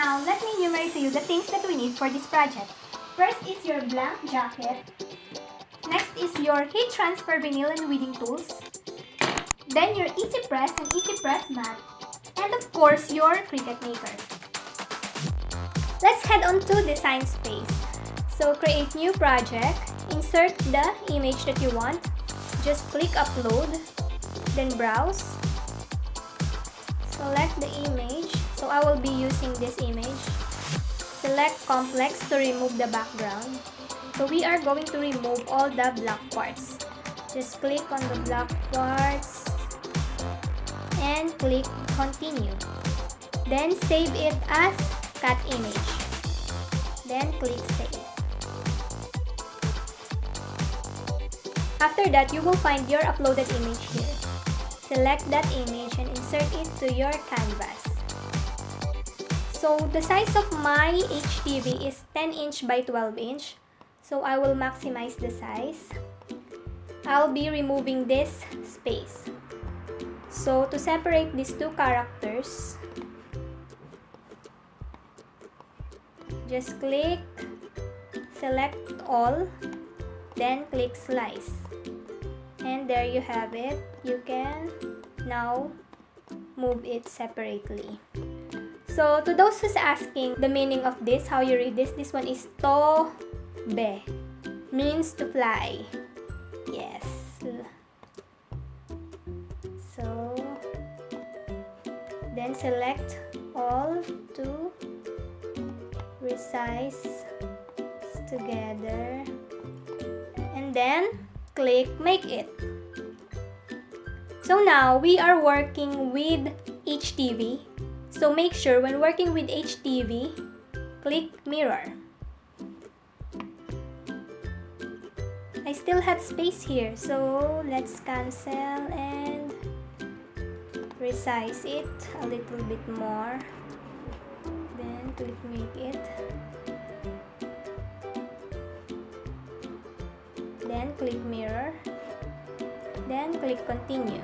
Now, let me enumerate to you the things that we need for this project. First is your blank jacket. Next is your heat transfer vinyl and weeding tools. Then your Easy Press and Easy Press mat. And of course, your Cricut Maker. Let's head on to design space. So create new project. Insert the image that you want. Just click upload. Then browse. Select the image. So I will be using this image. Select complex to remove the background. So we are going to remove all the black parts. Just click on the black parts and click continue. Then save it as cut image. Then click save. After that, you will find your uploaded image here. Select that image and insert it to your canvas. So the size of my HTV is 10 inch by 12 inch. So I will maximize the size. I'll be removing this space. So to separate these two characters, just click, select all, then click slice. And there you have it. You can now move it separately. So to those who's asking the meaning of this, how you read this one is Tobe, means to fly. Yes. So then select all to resize together and then click make it. So now we are working with HTV. So make sure when working with HTV, click mirror. I still have space here, so let's cancel and resize it a little bit more. Then click make it. Then click mirror. Then click continue.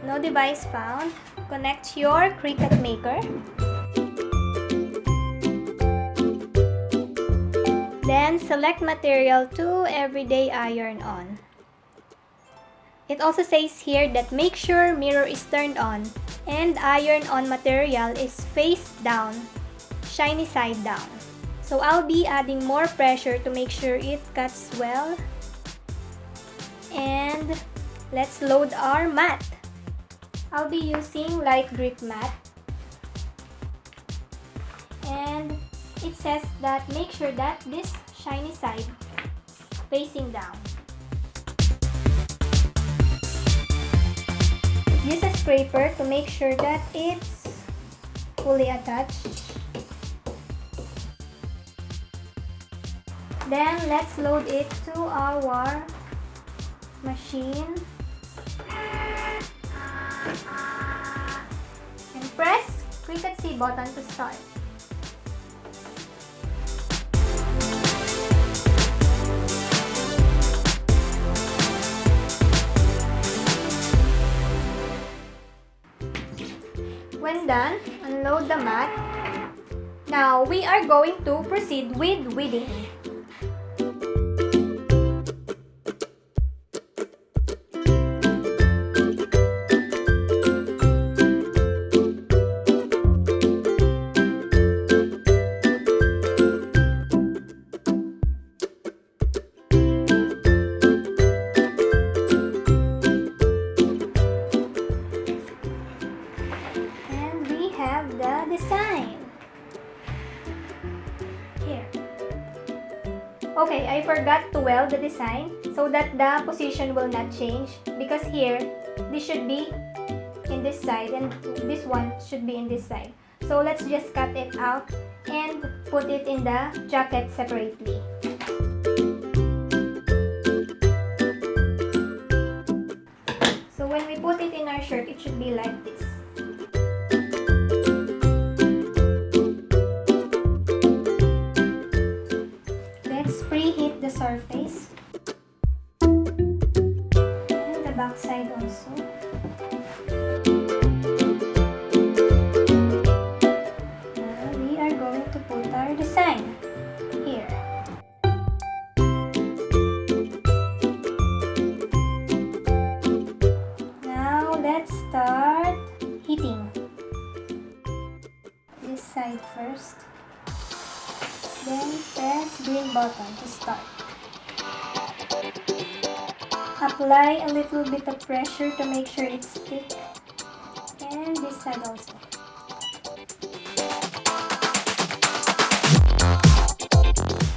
No device found. Connect your Cricut Maker. Then select material to everyday iron on. It also says here that make sure mirror is turned on and iron on material is face down, shiny side down. So I'll be adding more pressure to make sure it cuts well. And let's load our mat. I'll be using light grip mat. And it says that make sure that this shiny side facing down. Use a scraper to make sure that it's fully attached. Then let's load it to our machine and press Cricut C button to start. When done, unload the mat. Now we are going to proceed with weeding. Design. Here. Okay, I forgot to weld the design so that the position will not change, because here, this should be in this side and this one should be in this side. So let's just cut it out and put it in the jacket separately. So when we put it in our shirt, it should be like this. Preheat the surface and the back side also. Now we let's start heating. This side first. Then press green button to start. Apply a little bit of pressure to make sure it's thick. And this side also.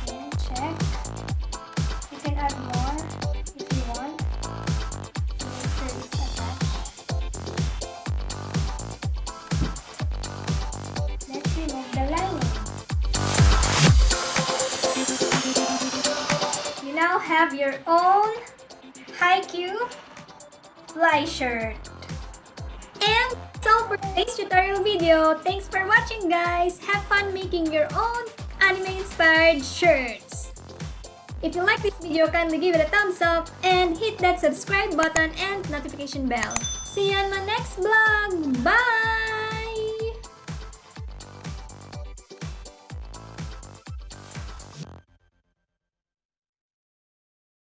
And check. You can add more if you want. Make sure it's attached. Let's remove the lining. You now have your own Haikyuu fly shirt. And that's all for today's tutorial video. Thanks for watching, guys. Have fun making your own anime-inspired shirts. If you like this video, kindly give it a thumbs up and hit that subscribe button and notification bell. See you on my next vlog. Bye!